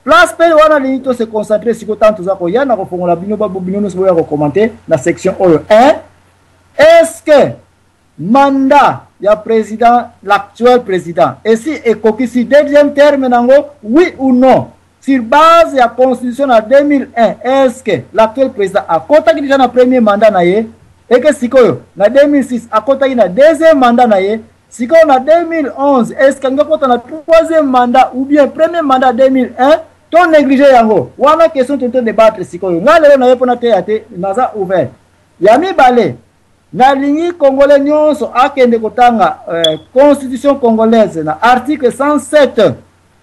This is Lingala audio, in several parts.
place pe wana linito se concentrer sur tant tout ça ko yana ko fongola bino ba bino no se ko commenter na section oyo 1. Est-ce que mandat ya président, l'actuel président, et si ekoki si deuxième terme nango, oui ou non, sur base de la constitution en 2001, est-ce que l'actuel président a contacté déjà na premier mandat na ye, et que si koyo na 2006 a contacté na deuxième mandat na ye, si koyo na 2011, est-ce que nga kota na troisième mandat ou bien premier mandat 2001, ton négligé yango, wana question tout débattre si koyo, nga lelo na ye pona te ate, naza ouvert, yami balé, na lingi congolais nyonso akende kotanga constitution congolaise na article 107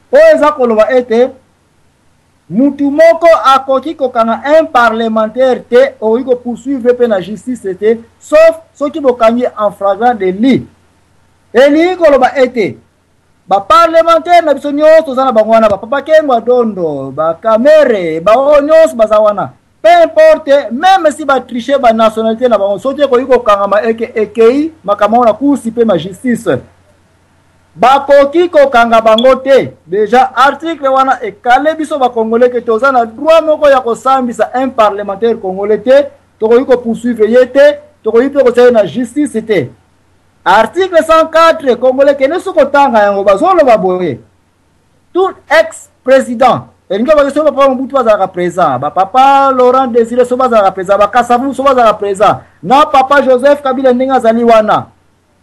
oza koloba ete mutu moko akoki kokanga un parlementaire te oiko poursuivre pe na justice te sauf soki bokangi en flagrant délit eli koloba ete ba parlementaire na biso nyonso zana bangwana ba papa kengwa dondo ba kamere ba nyonso bazawana. Peu importe, même si ba tricher ba nationalité na ba sote ko yiko kangama ekei makamona kusi pe ma justice. Ba koki ko kanga bango te. Déjà article wana ekale biso ba congolais ke tozana droit moko ya ko sambisa un parlementaire congolais te, to ko yiko poursuivre yete, to ko yiko ko na justice te. Article 104 congolais ke ne soko tanga yango bazolo ba boye. Tout ex-président et nous avons pas Mobutu à présent, papa Laurent Désiré Soba à présent, Kassavu Soba à présent, na papa Joseph Kabila Ndenga Zaliwana.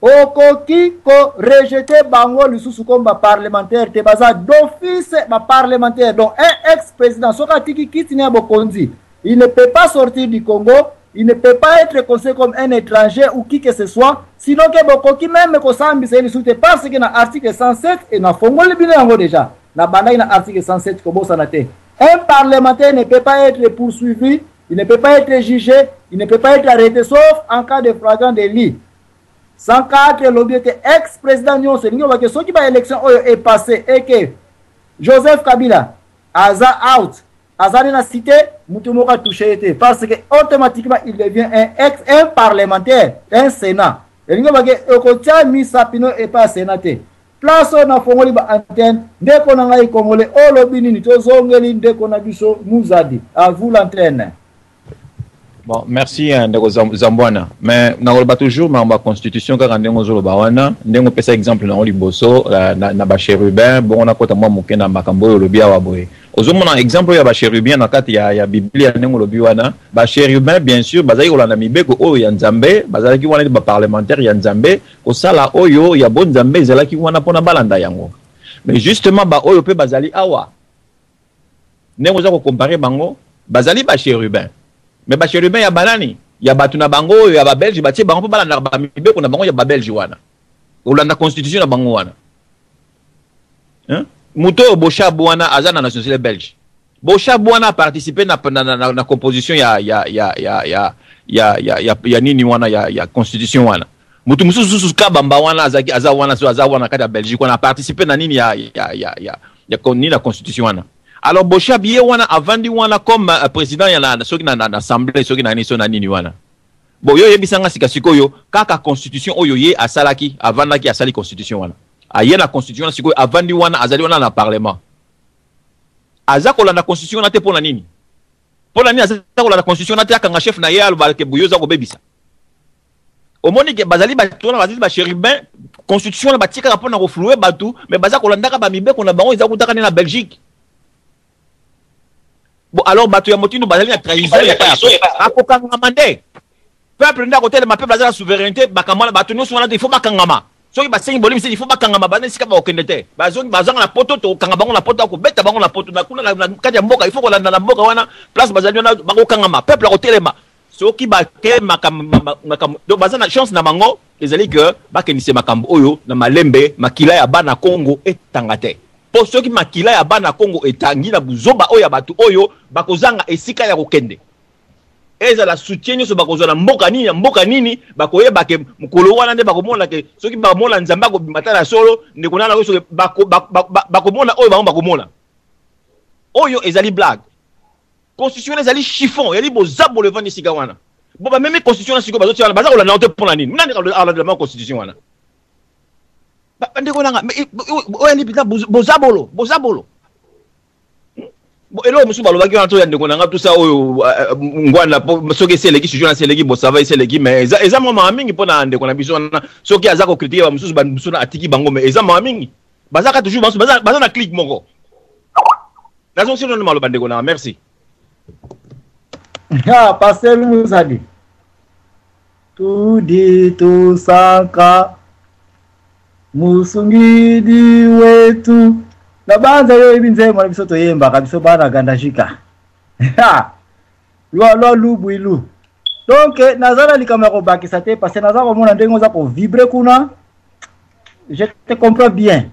Okoki ko rejeté bango lisusu comme parlementaire te baza d'office parlementaire donc un ex-président soka tiki kitine bokonzi. Il ne peut pas sortir du Congo, il ne peut pas être considéré comme un étranger ou qui que ce soit, sinon que bokoki même ko sambisa lisusu parce que na article 107 et na fongole bino yango déjà. La banaille dans l'article 107 comme ça. Un parlementaire ne peut pas être poursuivi, il ne peut pas être jugé, il ne peut pas être arrêté sauf en cas de flagrant délit. 104 l'objet ex-président Nyon Sénigno parce que ceux qui va élection est passé et que Joseph Kabila Aza out, Aza n'a cité Moutumoka touché été parce que automatiquement il devient un parlementaire, un sénat. Et nous avons que Misapino est pas sénaté. Place na fongoli ba antenne ndeko na ngai congolais olobini ni tozongeli ndeko na biso muzadi à vous l'antenne. Bon, merci ndeko Zambwana, mais na ba toujours ma constitution ka ndengo zolo ba wana ndengo pesa exemple na liboso na ba chérubin bon on a kota moi mokena makambo olobia wa boye ozomona exemple ya ba chérubin na kati ya Biblia ndengo lobi wana ba chérubin bien sûr bazali kolanda mibeko oyo ya Nzambe bazali ki wana ba parlementaire ya Nzambe ko sala oyo ya bon Nzambe ezalaki wana pona balanda yango mais justement ba oyo pe bazali awa ndengo za ko comparer bango bazali ba chérubin mais ba chérubin ya banani ya batu na bango oyo ya ba Belge batie bango po balanda ba mibeko na bango ya ba Belge wana olanda constitution na bango wana hein Muto Bocha Bouana aza na nationalité belge. Bocha Bouana a participé na composition ya nini wana ya constitution wana. Mutu mususu kabamba wana aza wana kata Belgique wana a participé na nini ya ni la constitution wana. Alors Bocha Bié wana avandi wana comme président ya na soki na assemblée soki na nini wana. Bo yo yebisanga sikasikoyo kaka constitution oyo ye asalaki avandaki asali constitution wana. Aye la constitution siko avandi wana azali wana na parlement azako la constitution na te pona nini azako la constitution na te akanga chef na ye alba ke buyoza ko bebisa omoni ke bazali ba tona bazali ba chérubin constitution na batika pona ko flouer batu mais bazako la ndaka ba mibeko na bango ezako taka na Belgique bon alors batu ya motino bazali na trahison ya akokanga mande peuple nda ko tele ma peuple azala souveraineté bakamala batu nyonso wana il faut bakangama soki basengi bolimi il faut bakangama bana sika ba okendete bazongi bazanga na poto to kanga bango na poto ko beta bango na poto na kuna na kati ya mboka il faut ko landa na mboka wana place bazali na bango kangama peuple ko telema soki ba ke makam do bazana chance na bango ezali que bakenise makambo oyo na malembe makila ya bana Congo etangate po soki makila ya bana Congo etangi na buzoba oyo batu oyo bakozanga esika ya kokende eza la soutien so bakozala mboka nini bakoyeba ke mukolo wana nde bakomona ke soki bakomona Nzamba ko bimatala solo ndekona na so bakomona oyo bango bakomona oyo ezali blague constitution ezali chiffon yali bozabo le vandi sika wana bo ba même constitution na siko bazoti wana baza kolanda ote pona nini nani ala de la constitution wana ndekona nga oyo ni bozabolo Bon, et là, monsieur Balobaki, on a tout ça, ngwana, soki c'est l'équipe, c'est l'équipe, bon, ça va, c'est l'équipe, mais eza mama amingi pour na ndeko na biso na soki azako critiquer ba mususu ba mususu na atiki bango, mais eza mama amingi. Bazaka toujours baza na click moko. Nazo sino na maloba ndeko na, merci. Ah, Pasteur Mouzadi. Tout dit tout saka. Musungidi wetu. Na banza yo ibinze mwana biso toyemba kabiso bana gandashika. Ha. Lo lubu ilu. Donc nazala likama ko bakisa te parce que nazala ko mona ndengo za ko vibrer kuna. Je te comprends bien.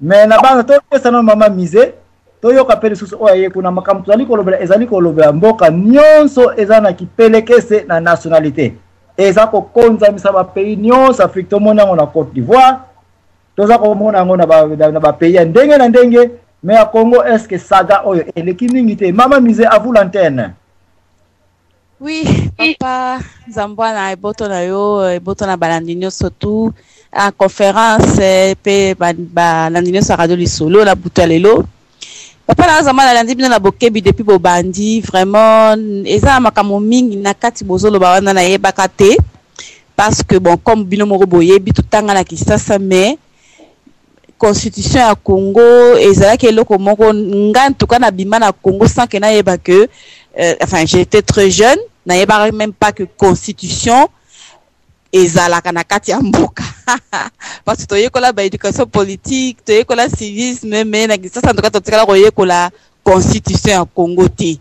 Mais na banza to pesa na mama mise to yo kapeli susu oye kuna makamtu ali ko lobela ezali ko lobela mboka nyonso ezana kipelekese na nationalité. Ezako konza misaba pays nyonso Afrique to mona ngona Côte d'Ivoire. Toza komona ngo na ba pays ndenge na ndenge mais à Congo est-ce que saga oyo eleki mingi te mama mise à vous l'antenne. Oui papa Zambwana eboto na yo eboto na balandinyo surtout en conférence pe balandinyo sa radio lisolo la butalelo papa na Zambwana landi bino na bokebi depuis bobandi vraiment eza makamo mingi na kati bozolo ba wana na yebaka te parce que bon comme bino moko boyebi tutanga na Kinshasa mais constitution ya Congo ezalaki eloko moko ngantuka na bima na Congo sans que na yeba que enfin j'étais très jeune na yeba même pas que constitution ezalaka na kati ya mboka parce que toyekola ba éducation politique toyekola civisme mais na Kinshasa en tout cas totikala koyekola constitution ya Congo te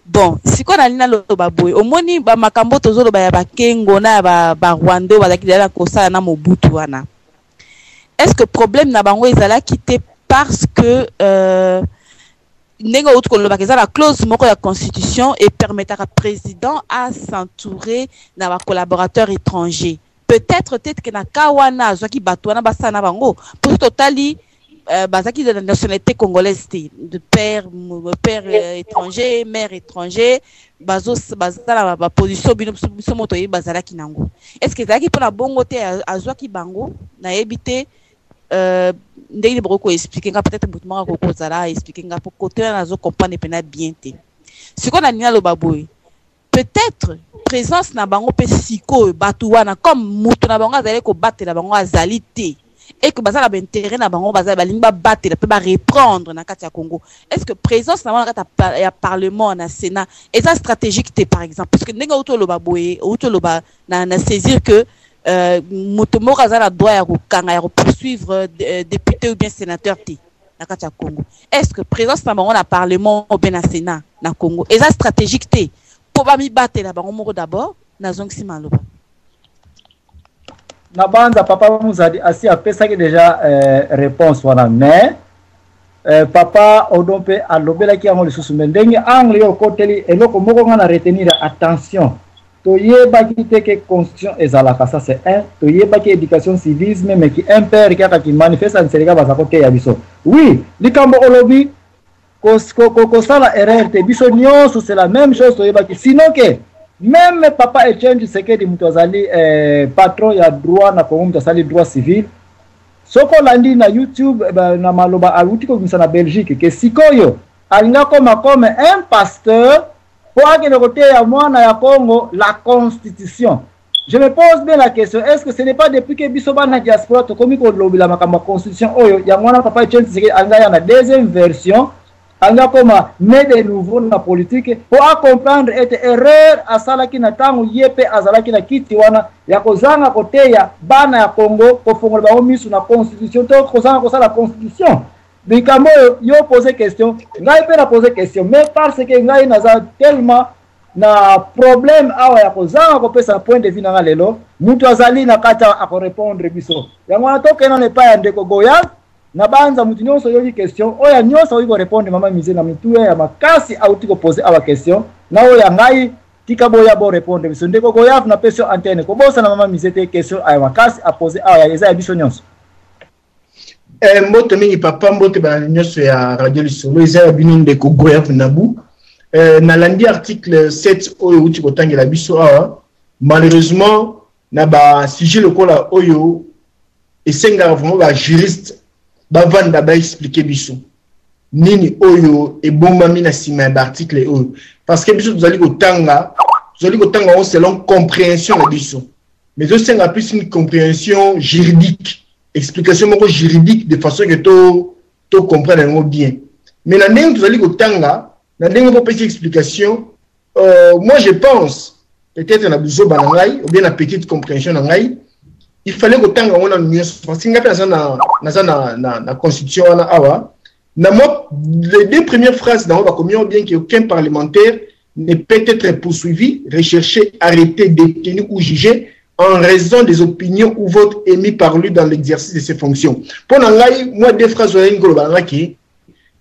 bon siko na lina loba boy omoni ba makambo tozolo ba ya bakengo na ba Rwanda bazaki dala kosala na Mobutu wana. Est-ce que le problème n'a pas été quitté parce que la clause de la Constitution et permettra au président à s'entourer de collaborateurs étrangers. Peut-être que na kawana qui batouana basana bango pour totali bazaki de la nationalité congolaise de père étranger, mère étranger bazo bazala ba position biso moto yi bazala kinango. Est-ce que zaki pour la bongo te azwaki bango na ebité ndenge beaucoup expliquer peut-être boutement ko kozala expliquer pour côté na zo comprendre pena bien te ce qu'on a nina lo baboy peut-être présence na bango pe siko batuwana comme mutu na bango azali ko battre na bango azali te et que bazala ba intérêt na bango bazala ba lingba battre peut ba reprendre na kati ya Congo. Est-ce que présence na bango na ya parlement na Sénat est ça stratégique te par exemple parce que ndenge auto lo baboy auto lo ba na saisir que Motomo Razala doit poursuivre député ou bien sénateur na kati ya Congo. Est-ce que présence na bango na parlement ou bien na Sénat na Congo est ça stratégique te pour ba mi battre la bango moko d'abord na zongsi maloba na banza papa Mouzadi asi apesa ki déjà réponse wana mais papa odompe alobela ki yango lisusu ndenge angle yo koteli eloko moko ngana retenir attention. Toyeba qui te que constitution ezalaka ça c'est un toyeba qui éducation civisme mais qui impère qui manifeste en serika bazako te ya biso oui likambo olobi ko sala erreur te biso nyonso c'est la même chose toyeba qui sinon que même papa Etienne Tshisekedi muto azali patron ya droit na Congo muto azali droit civil soko landi na YouTube na maloba aluti ko na Belgique que sikoyo alinga comme un pasteur pour que côté à moi na Congo la constitution. Je me pose bien la question, est-ce que ce n'est pas depuis que bisoba na diaspora to komi ko lobby la makamba constitution oyo ya mwana papa Etienne Tshisekedi anga ya na deuxième version anga koma mais de nouveau na politique pour comprendre et erreur asala ki na tango yepe azala ki na kiti wana ya kozanga côté ya bana ya Congo ko fongola ba omisu na constitution to kozanga ko sala constitution. Bikamo yo poser question, ngai pe na poser question, mais parce que ngai naza tellement na problème awa ya kozanga ko pesa point de vue na lelo, mutu azali na kata ako répondre biso. Yango na toke na pas ya ndeko Goya, na banza mutu nyonso yo question, oya nyonso yo répondre mama mise na mitu ya makasi auti ko poser awa question, na oya ngai tika boya bo répondre biso ndeko Goya na pesa antenne ko bosa na mama mise te question aya makasi a poser awa ya eza biso nyonso. Mbote mingi papa mbote ba nyonso ya radio lisolo eza bino ndeko Goya Nabu na landi article 7 oyo uti kotangela biso awa malheureusement na ba sujet lokola oyo esenga vraiment ba juriste ba vanda ba expliquer biso nini oyo et bombami na sima d'article oyo parce que biso tozali kotanga selon compréhension na biso mais aussi on a plus une compréhension juridique explication moko juridique de façon que to comprendre bien mais na ndenge tozali kotanga na ndenge ko petite explication moi je pense peut-être na biso banangai ou bien na petite compréhension nangai il fallait kotanga on a nuance parce que ngapa na constitution na awa na moi les deux premières phrases dans va bien qu'aucun parlementaire ne peut être poursuivi, recherché, arrêté, détenu ou jugé en raison des opinions ou votes émis par lui dans l'exercice de ses fonctions. Pour n'engager, moi, deux phrases qui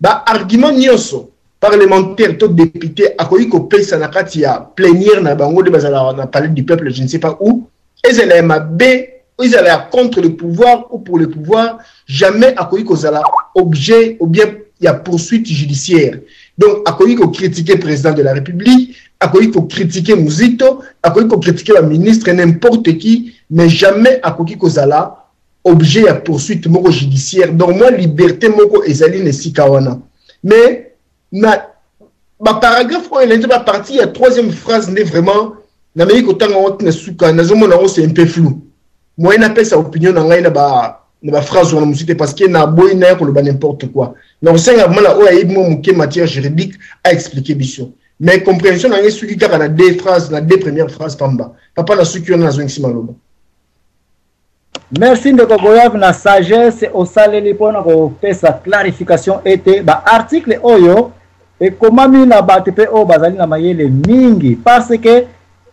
argument nyonso parlementaire, tout député, à quoi il paye sa nakati ya plénière na bango de bazala na palais du peuple, je ne sais pas où, et ils allaient ils allaient contre le pouvoir ou pour le pouvoir, jamais à quoi ils allaient objet ou bien il y a poursuite judiciaire. Donc, à quoi il faut critiquer le président de la République, à quoi il faut critiquer Mouzito, à quoi il faut critiquer le ministre, n'importe qui, mais jamais à quoi il faut objet à poursuite moko judiciaire. Donc, moi, liberté moko ezali ne sikawana. Mais, ma paragraphe, il y a partie, la troisième phrase n'est vraiment, na mei kotanga wote na suka, na zomo na c'est un peu flou. Moi, il appelle sa opinion na ngai na ba phrase wana musite parce que na boy na ko le n'importe quoi. Donc c'est vraiment là où il y a matière juridique à expliquer biso. Mais compréhension na ngai suki kaka na deux phrases, na deux premières phrases pamba. Papa na suki na zo ngisima loba. Merci de Gogoyav na sagesse au saleli pona ko pesa clarification était ba article oyo et comment mi na batepe o bazali na mayele mingi parce que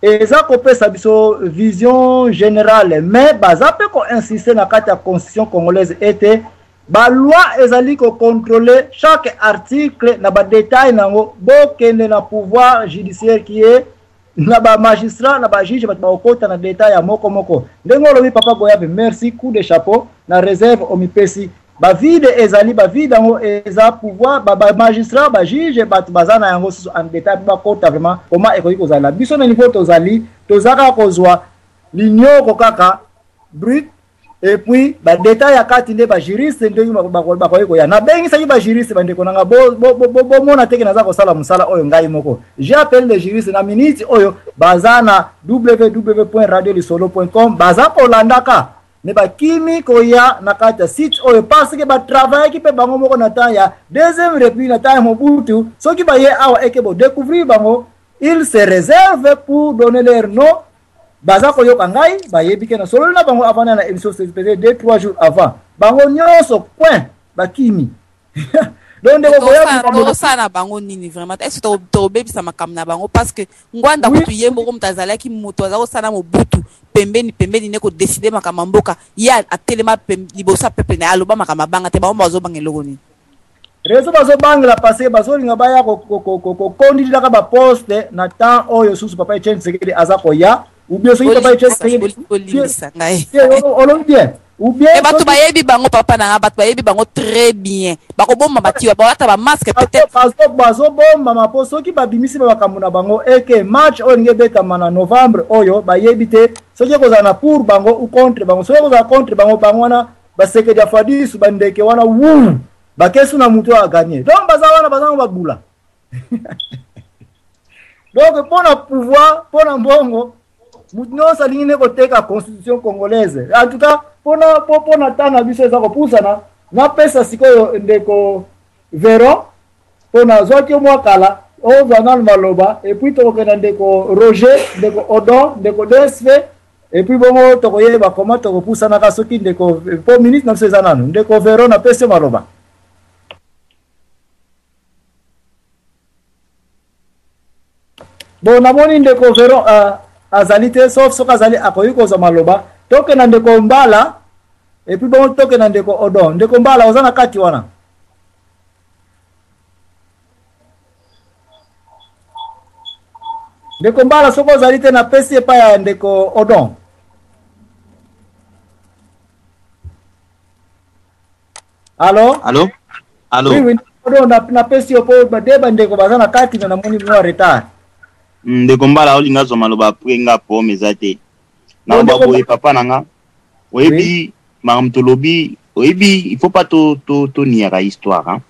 eza ko pesa biso vision générale mais bazape ko insister na kati ya constitution congolaise était ba loi ezali ko contrôler chaque article na ba détail nango bokende na pouvoir judiciaire qui est na ba magistrat na ba juge ba okota na détail ya moko moko ndengolo bi papa Goyabe merci coup de chapeau na réserve omipesi ba vide ezali ba vide ngo eza pouvoir ba magistrat ba juge ba bazana yango en détail ba kota vraiment comment ekoki kozala biso na niveau tozali tozaka kozwa l'union kokaka brut et puis ba détail ya kati nde ba juriste nde ba koyiko ya na bengi sa ba juriste ba ndeko nanga bo mona teke naza ko sala musala oyo ngai moko j'appelle les juristes na minute oyo bazana www.radiolisolo.com baza ko landaka ne ba kimi koya na kati site oyo parce que ba travail ki pe bango moko na temps ya deuxième république na temps Mobutu so ki ba ye awa ekebo découvrir bango ils se réservent pour donner leur nom baza ko yoka ngai ba yebike na solo na bango avant na émission spéciale 2-3 jours avant bango nyonso point ba kimi donc ndeko boya sana bango nini vraiment est-ce que to bebisa makamna bango parce que ngwanda kutu yembo ko mtazala ki muto azako sana Mobutu pembeni neko décider makama mboka ya atelema libosa peuple na aloba makama banga te ba bazo bangeloko ni rezo bazo bangela parce que bazo linga baya ko kondila ka ba poste na temps oyo susu papa Etienne Tshisekedi azako ya ou bien ce qui papa Etienne Tshisekedi on bien ou bien et batu bayebi bango papa na batu bayebi bango très bien bako bomba batiwa ba wata ba masque peut-être bazo bomba mapo soki ba bimisi ba kamuna bango eke match o nge beta mana novembre oyo bayebi te soki kozana pour bango ou contre bango soki kozana contre bango bangwana ba sekedi afadis ba ndeke wana wu ba kesu na mutu a gagner donc bazana ba bula donc pour le pouvoir pour le mbongo mutu salingi ne koteka constitution congolaise en tout cas pour na tana biso za kopusana na pesa sikoyo ndeko Véron pour na zoki mwakala o zanal maloba et puis to kena ndeko Roger ndeko Odon ndeko DSV et puis bongo to koyeba comment to kopusana ka soki ndeko po ministre na sezanano ndeko Véron na pesa maloba bon namoni ndeko Véron azalite sauf soka azali akoyiko za maloba toke na ndeko Mbala et puis bon toke na ndeko Odon ndeko Mbala ozana kati wana ndeko Mbala soko azalite na pesi pa ya ndeko Odon allo oui Odon na pesi opo badeba ndeko bazana kati na moni mwa retard ndeko Mbala olinga zo maloba prenga po mezate na baboye papa nanga oyebi maram tolobi oyebi il faut pas to niera histoire hein